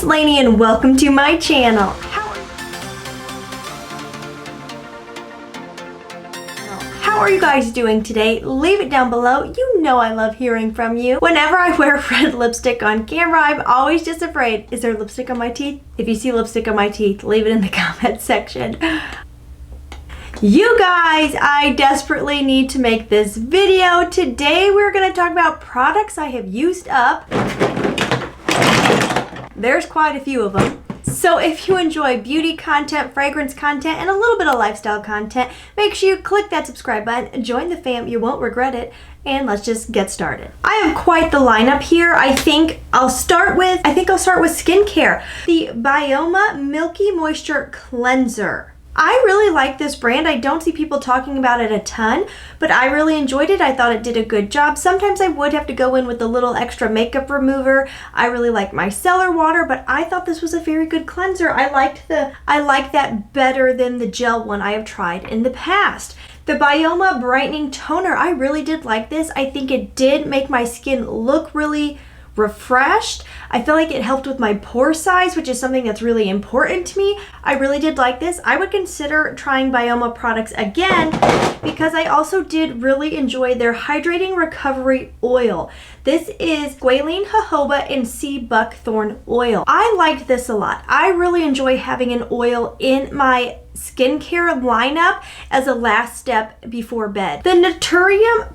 it's Laynie and welcome to my channel. How are you guys doing today? Leave it down below. You know I love hearing from you. Whenever I wear red lipstick on camera, I'm always just afraid, is there lipstick on my teeth? If you see lipstick on my teeth, leave it in the comment section. You guys, I desperately need to make this video. Today we're going to talk about products I have used up. There's quite a few of them. So if you enjoy beauty content, fragrance content, and a little bit of lifestyle content, make sure you click that subscribe button, join the fam, you won't regret it, and let's just get started. I have quite the lineup here. I think I'll start with skincare. The BYOMA Milky Moisture Cleanser. I really like this brand. I don't see people talking about it a ton, but I really enjoyed it. I thought it did a good job. Sometimes I would have to go in with a little extra makeup remover. I really like my micellar water, but I thought this was a very good cleanser. I like that better than the gel one I have tried in the past. The BYOMA Brightening Toner, I really did like this. I think it did make my skin look really refreshed. I feel like it helped with my pore size, which is something that's really important to me. I really did like this. I would consider trying BYOMA products again because I also did really enjoy their Hydrating Recovery Oil. This is squalene, jojoba, and sea buckthorn oil. I liked this a lot. I really enjoy having an oil in my skincare lineup as a last step before bed. The Naturium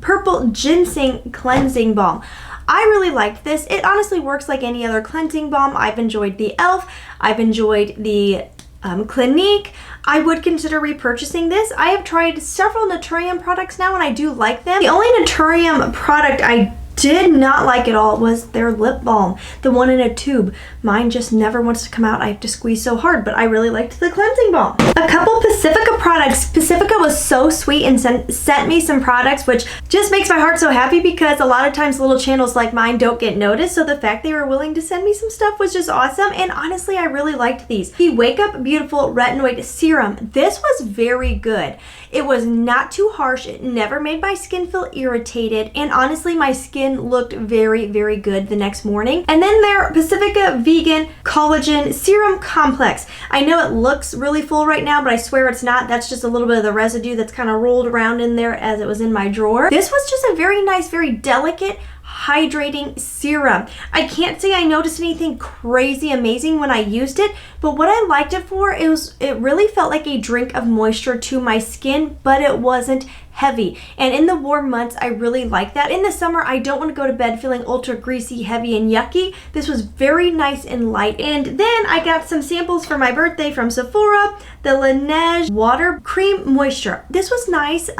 Purple Ginseng Cleansing Balm. I really liked this. It honestly works like any other cleansing balm. I've enjoyed the e.l.f. I've enjoyed the Clinique. I would consider repurchasing this. I have tried several Naturium products now and I do like them. The only Naturium product I did not like at all was their lip balm, the one in a tube. Mine just never wants to come out. I have to squeeze so hard, but I really liked the cleansing balm. A couple Pacifica products. Pacifica was so sweet and sent me some products, which just makes my heart so happy because a lot of times little channels like mine don't get noticed, so the fact they were willing to send me some stuff was just awesome, and honestly, I really liked these. The Wake Up Beautiful Retinoid Serum. This was very good. It was not too harsh. It never made my skin feel irritated, and honestly, my skin looked very, very good the next morning. And then their Pacifica Vegan Collagen Serum Complex. I know it looks really full right now, but I swear it's not. That's just a little bit of the residue that's kind of rolled around in there as it was in my drawer. This was just a very nice, very delicate, hydrating serum. I can't say I noticed anything crazy amazing when I used it, but what I liked it for, it really felt like a drink of moisture to my skin, but it wasn't heavy. And in the warm months, I really like that. In the summer, I don't want to go to bed feeling ultra greasy, heavy, and yucky. This was very nice and light. And then I got some samples for my birthday from Sephora, the Laneige Water Cream Moisture. This was nice.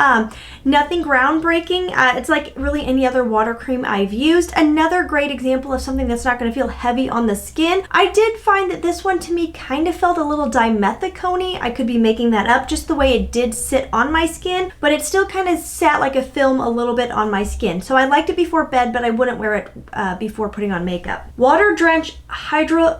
Nothing groundbreaking. It's like really any other water cream I've used. Another great example of something that's not going to feel heavy on the skin. I did find that this one to me kind of felt a little dimethicone-y. I could be making that up, just the way it did sit on my skin, but it still kind of sat like a film a little bit on my skin. So I liked it before bed, but I wouldn't wear it before putting on makeup. Water Drench Hyaluronic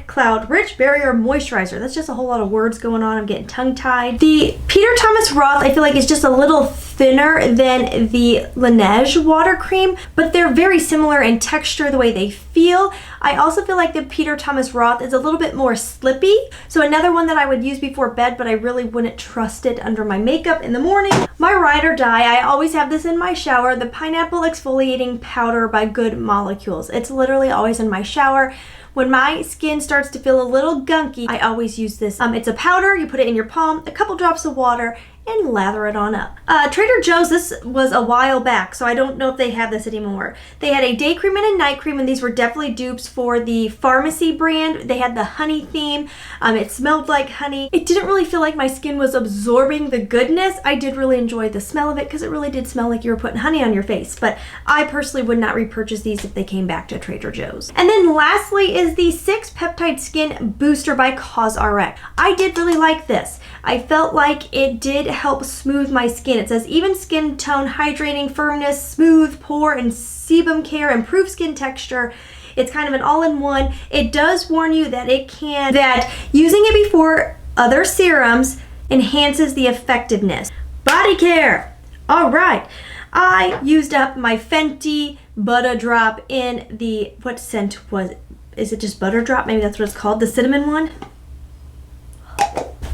Cloud Rich Barrier Moisturizer. That's just a whole lot of words going on. I'm getting tongue-tied. The Peter Thomas Roth, I feel like, is just a little thinner than the Laneige water cream, but they're very similar in texture, the way they feel. I also feel like the Peter Thomas Roth is a little bit more slippy. So another one that I would use before bed, but I really wouldn't trust it under my makeup in the morning. My ride or die, I always have this in my shower, the Pineapple Exfoliating Powder by Good Molecules. It's literally always in my shower. When my skin starts to feel a little gunky, I always use this. It's a powder, you put it in your palm, a couple drops of water, and lather it on up. Trader Joe's, this was a while back, so I don't know if they have this anymore. They had a day cream and a night cream, and these were definitely dupes for the Pharmacy brand. They had the honey theme. It smelled like honey. It didn't really feel like my skin was absorbing the goodness. I did really enjoy the smell of it because it really did smell like you were putting honey on your face, but I personally would not repurchase these if they came back to Trader Joe's. And then lastly is the 6 Peptide Skin Booster by Cosrx. I did really like this. I felt like it did help smooth my skin. It says even skin tone, hydrating, firmness, smooth pore, and sebum care, improve skin texture. It's kind of an all-in-one. It does warn you that using it before other serums enhances the effectiveness. Body care. All right. I used up my Fenty Butta drop in the, what scent was it? Is it just Butter Drop? Maybe that's what it's called, the cinnamon one.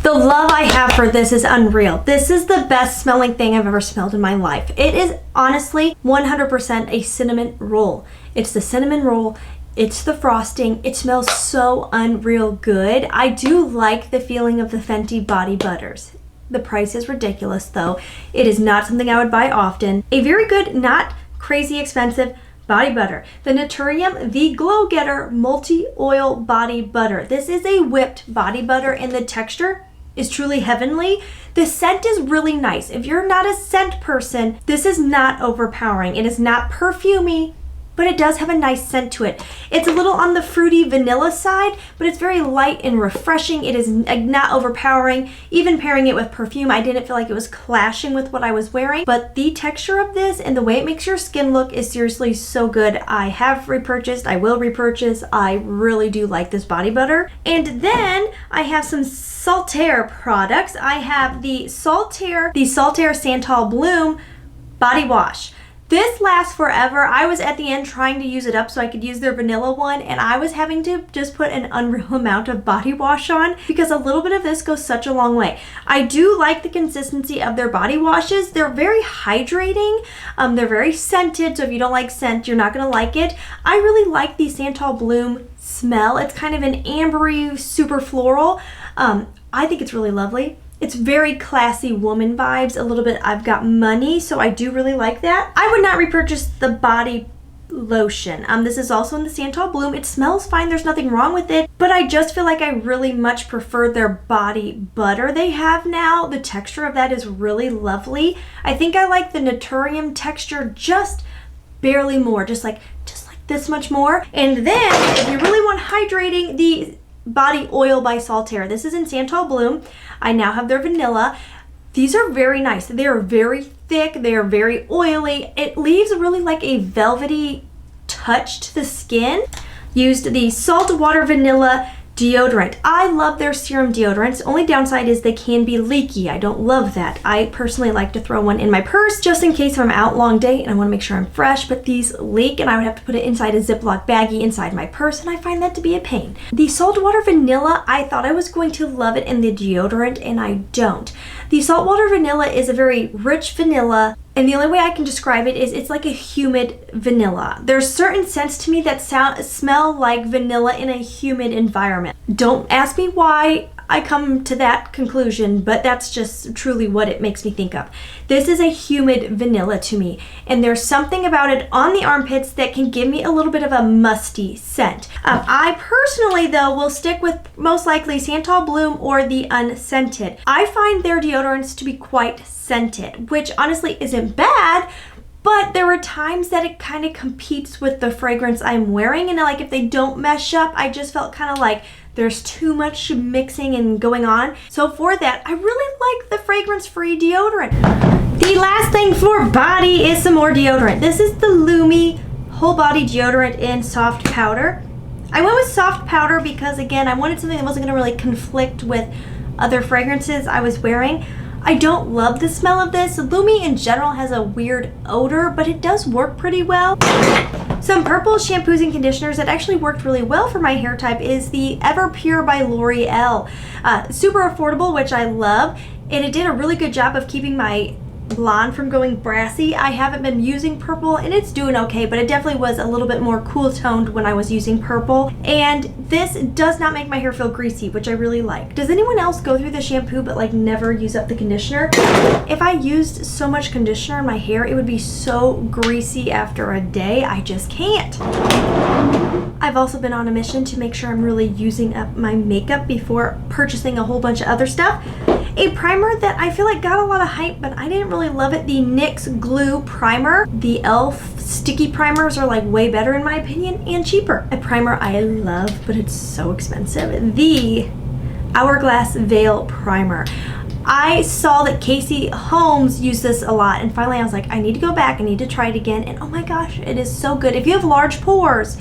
The love I have for this is unreal. This is the best smelling thing I've ever smelled in my life. It is honestly 100% a cinnamon roll. It's the cinnamon roll. It's the frosting. It smells so unreal good. I do like the feeling of the Fenty body butters. The price is ridiculous though. It is not something I would buy often. A very good, not crazy expensive body butter. The Naturium The Glow Getter Multi-Oil Body Butter. This is a whipped body butter and the texture is truly heavenly. The scent is really nice. If you're not a scent person, this is not overpowering. It is not perfumey, but it does have a nice scent to it. It's a little on the fruity vanilla side, but it's very light and refreshing. It is not overpowering. Even pairing it with perfume, I didn't feel like it was clashing with what I was wearing, but the texture of this and the way it makes your skin look is seriously so good. I have repurchased, I will repurchase. I really do like this body butter. And then I have some Saltair products. I have the Saltair Santal Bloom body wash. This lasts forever. I was at the end trying to use it up so I could use their vanilla one, and I was having to just put an unreal amount of body wash on because a little bit of this goes such a long way. I do like the consistency of their body washes. They're very hydrating. They're very scented, so if you don't like scent, you're not gonna like it. I really like the Santal Bloom smell. It's kind of an ambery, super floral. I think it's really lovely. It's very classy woman vibes, a little bit I've got money, so I do really like that. I would not repurchase the body lotion. This is also in the Santal Bloom. It smells fine, there's nothing wrong with it, but I just feel like I really much prefer their body butter they have now. The texture of that is really lovely. I think I like the Naturium texture just barely more, just like this much more. And then, if you really want hydrating, the body oil by Saltair. This is in Santal Bloom. I now have their vanilla. These are very nice. They are very thick. They are very oily. It leaves really like a velvety touch to the skin. Used the Saltwater Vanilla deodorant. I love their serum deodorants. Only downside is they can be leaky. I don't love that. I personally like to throw one in my purse just in case if I'm out long day and I want to make sure I'm fresh, but these leak and I would have to put it inside a Ziploc baggie inside my purse, and I find that to be a pain. The Saltwater Vanilla, I thought I was going to love it in the deodorant and I don't. The Saltwater Vanilla is a very rich vanilla, and the only way I can describe it is it's like a humid vanilla. There's certain scents to me that smell like vanilla in a humid environment. Don't ask me why I come to that conclusion, but that's just truly what it makes me think of. This is a humid vanilla to me, and there's something about it on the armpits that can give me a little bit of a musty scent. I personally, though, will stick with most likely Santal Bloom or the unscented. I find their deodorants to be quite scented, which honestly isn't bad, but there are times that it kind of competes with the fragrance I'm wearing, and like if they don't mesh up, I just felt kind of like there's too much mixing and going on. So for that, I really like the fragrance-free deodorant. The last thing for body is some more deodorant. This is the Lume Whole Body Deodorant in Soft Powder. I went with soft powder because, again, I wanted something that wasn't going to really conflict with other fragrances I was wearing. I don't love the smell of this. Lume in general has a weird odor, but it does work pretty well. Some purple shampoos and conditioners that actually worked really well for my hair type is the Everpure by L'Oreal. Super affordable, which I love, and it did a really good job of keeping my blonde from going brassy. I haven't been using purple and it's doing okay, but it definitely was a little bit more cool toned when I was using purple, and this does not make my hair feel greasy, which I really like. Does anyone else go through the shampoo but like never use up the conditioner? If I used so much conditioner in my hair, it would be so greasy after a day. I just can't. I've also been on a mission to make sure I'm really using up my makeup before purchasing a whole bunch of other stuff. A primer that I feel like got a lot of hype, but I didn't really love it, the Nyx Glue Primer. The e.l.f. sticky primers are like way better in my opinion and cheaper. A primer I love, but it's so expensive. The Hourglass Veil Primer. I saw that Casey Holmes used this a lot, and finally I was like, I need to go back, I need to try it again, and oh my gosh, it is so good. If you have large pores,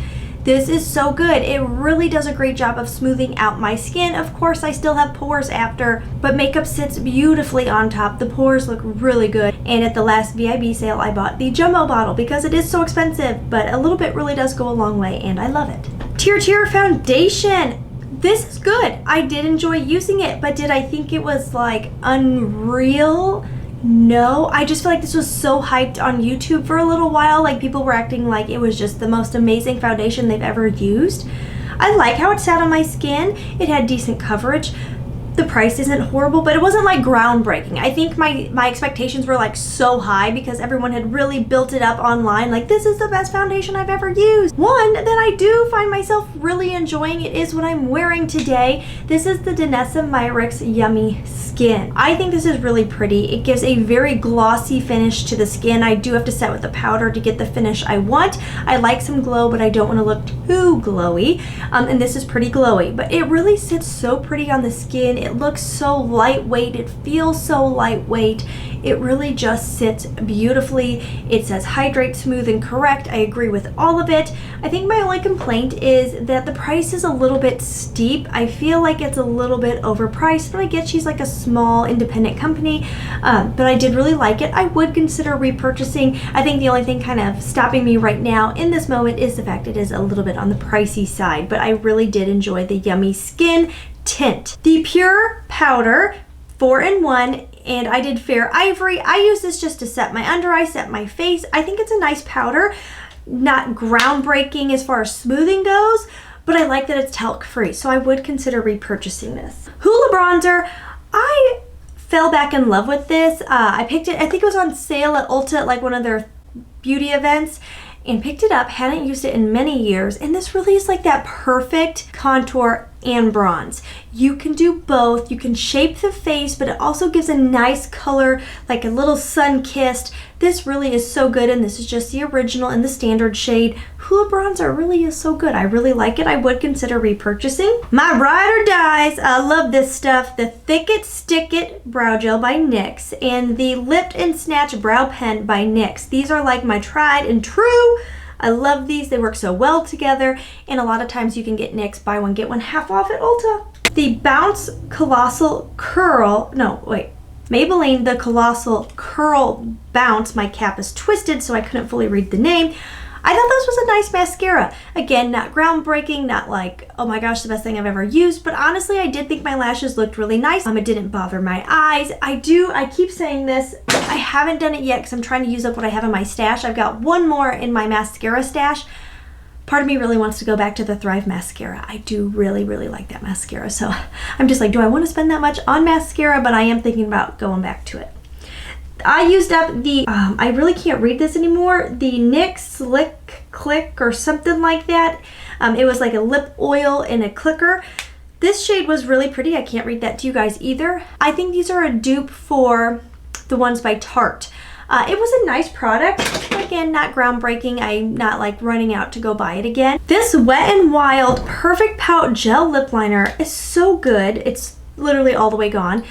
This is so good. It really does a great job of smoothing out my skin. Of course, I still have pores after, but makeup sits beautifully on top. The pores look really good. And at the last VIB sale, I bought the jumbo bottle because it is so expensive, but a little bit really does go a long way, and I love it. TirTir foundation. This is good. I did enjoy using it, but did I think it was like unreal? No, I just feel like this was so hyped on YouTube for a little while. Like people were acting like it was just the most amazing foundation they've ever used. I like how it sat on my skin. It had decent coverage. The price isn't horrible, but it wasn't like groundbreaking. I think my expectations were like so high because everyone had really built it up online. Like, this is the best foundation I've ever used. One that I do find myself really enjoying, it is what I'm wearing today. This is the Danessa Myricks Yummy Skin. I think this is really pretty. It gives a very glossy finish to the skin. I do have to set with the powder to get the finish I want. I like some glow, but I don't want to look too glowy. And this is pretty glowy, but it really sits so pretty on the skin. It looks so lightweight. It feels so lightweight. It really just sits beautifully. It says hydrate, smooth, and correct. I agree with all of it. I think my only complaint is that the price is a little bit steep. I feel like it's a little bit overpriced, but I get she's like a small independent company. But I did really like it. I would consider repurchasing. I think the only thing kind of stopping me right now in this moment is the fact it is a little bit on the pricey side, but I really did enjoy the Yummy Skin tint. The Pure Powder 4-in-1, and I did Fair Ivory. I use this just to set my under eye, set my face. I think it's a nice powder. Not groundbreaking as far as smoothing goes, but I like that it's talc free, so I would consider repurchasing this. Hoola Bronzer. I fell back in love with this. I picked it, I think it was on sale at Ulta at like one of their beauty events, and picked it up. Hadn't used it in many years, and this really is like that perfect contour and bronze. You can do both. You can shape the face, but it also gives a nice color, like a little sun-kissed. This really is so good, and this is just the original in the standard shade. Hoola Bronzer really is so good. I really like it. I would consider repurchasing. My Ride or Dies. I love this stuff. The Thick It Stick It Brow Gel by NYX and the Lift and Snatch Brow Pen by NYX. These are like my tried and true. I love these. They work so well together, and a lot of times you can get NYX buy one get one half off at Ulta. The Bounce Colossal Curl, no wait, Maybelline the Colossal Curl Bounce. My cap is twisted so I couldn't fully read the name. I thought this was a nice mascara. Again, not groundbreaking, not like, oh my gosh, the best thing I've ever used, but honestly, I did think my lashes looked really nice. It didn't bother my eyes. I keep saying this, I haven't done it yet because I'm trying to use up what I have in my stash. I've got one more in my mascara stash. Part of me really wants to go back to the Thrive mascara. I do really, really like that mascara. So I'm just like, do I want to spend that much on mascara? But I am thinking about going back to it. I used up the, I really can't read this anymore, the NYX Slick Click or something like that. It was like a lip oil and a clicker. This shade was really pretty. I can't read that to you guys either. I think these are a dupe for the ones by Tarte. It was a nice product. Again, not groundbreaking. I'm not like running out to go buy it again. This Wet n Wild Perfect Pout Gel Lip Liner is so good. It's literally all the way gone.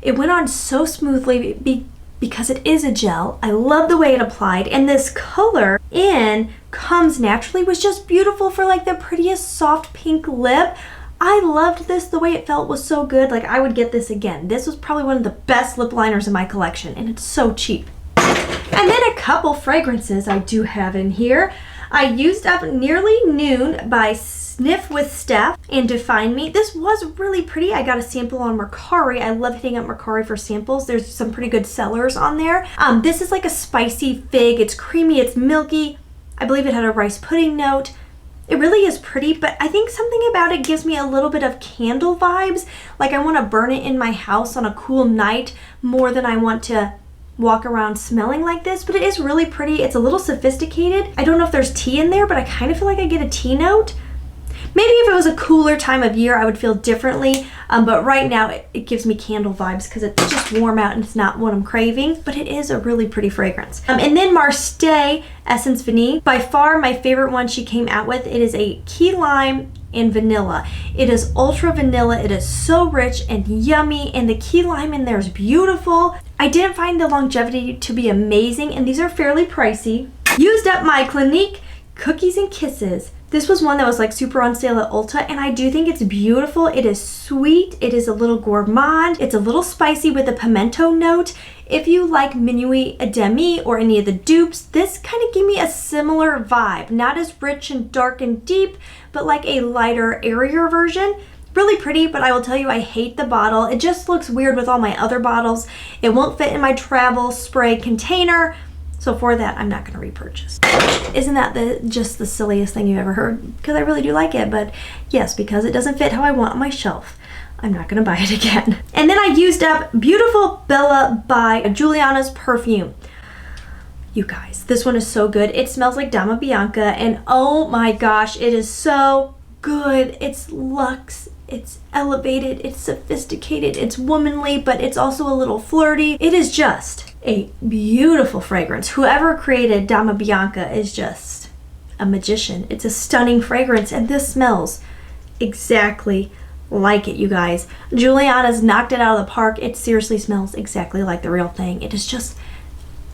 It went on so smoothly because it is a gel. I love the way it applied, and this color in Comes Naturally was just beautiful for like the prettiest soft pink lip. I loved this. The way it felt was so good. Like, I would get this again. This was probably one of the best lip liners in my collection, and it's so cheap. And then a couple fragrances I do have in here. I used up Nearly Noon by Sniff with Steph and Define Me. This was really pretty. I got a sample on Mercari. I love hitting up Mercari for samples. There's some pretty good sellers on there. This is like a spicy fig. It's creamy, it's milky. I believe it had a rice pudding note. It really is pretty, but I think something about it gives me a little bit of candle vibes. Like, I want to burn it in my house on a cool night more than I want to walk around smelling like this, but it is really pretty. It's a little sophisticated. I don't know if there's tea in there, but I kind of feel like I get a tea note. Maybe if it was a cooler time of year, I would feel differently, but right now it gives me candle vibes because it's just warm out and it's not what I'm craving, but it is a really pretty fragrance. And then Marseille Essence Vanille, by far my favorite one she came out with. It is a key lime and vanilla. It is ultra vanilla. It is so rich and yummy, and the key lime in there is beautiful. I didn't find the longevity to be amazing, and these are fairly pricey. Used up my Clinique Cookies and Kisses This was one that was like super on sale at Ulta, and I do think it's beautiful. It is sweet, it is a little gourmand, it's a little spicy with a pimento note. If you like Minuit Demi or any of the dupes, this kind of gave me a similar vibe. Not as rich and dark and deep, but like a lighter, airier version. Really pretty, but I will tell you, I hate the bottle. It just looks weird with all my other bottles. It won't fit in my travel spray container. So for that, I'm not going to repurchase. Isn't that just the silliest thing you've ever heard? Because I really do like it, but yes, because it doesn't fit how I want on my shelf, I'm not going to buy it again. And then I used up Beautiful Bella by Giuliana's perfume. You guys, this one is so good. It smells like Dama Bianca, and oh my gosh, it is so good. It's luxe. It's elevated, it's sophisticated, it's womanly, but it's also a little flirty. It is just a beautiful fragrance. Whoever created Dama Bianca is just a magician. It's a stunning fragrance, and this smells exactly like it, you guys. Giuliana's knocked it out of the park. It seriously smells exactly like the real thing. It is just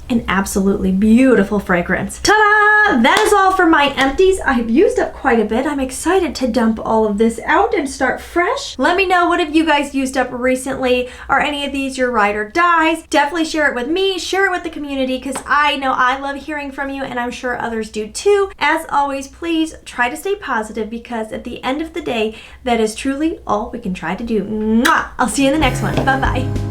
an absolutely beautiful fragrance. Ta-da! That is all for my empties. I've used up quite a bit. I'm excited to dump all of this out and start fresh. Let me know, what have you guys used up recently? Are any of these your ride or dies? Definitely share it with me, share it with the community, because I know I love hearing from you, and I'm sure others do too. As always, please try to stay positive, because at the end of the day, that is truly all we can try to do. Mwah! I'll see you in the next one. Bye-bye.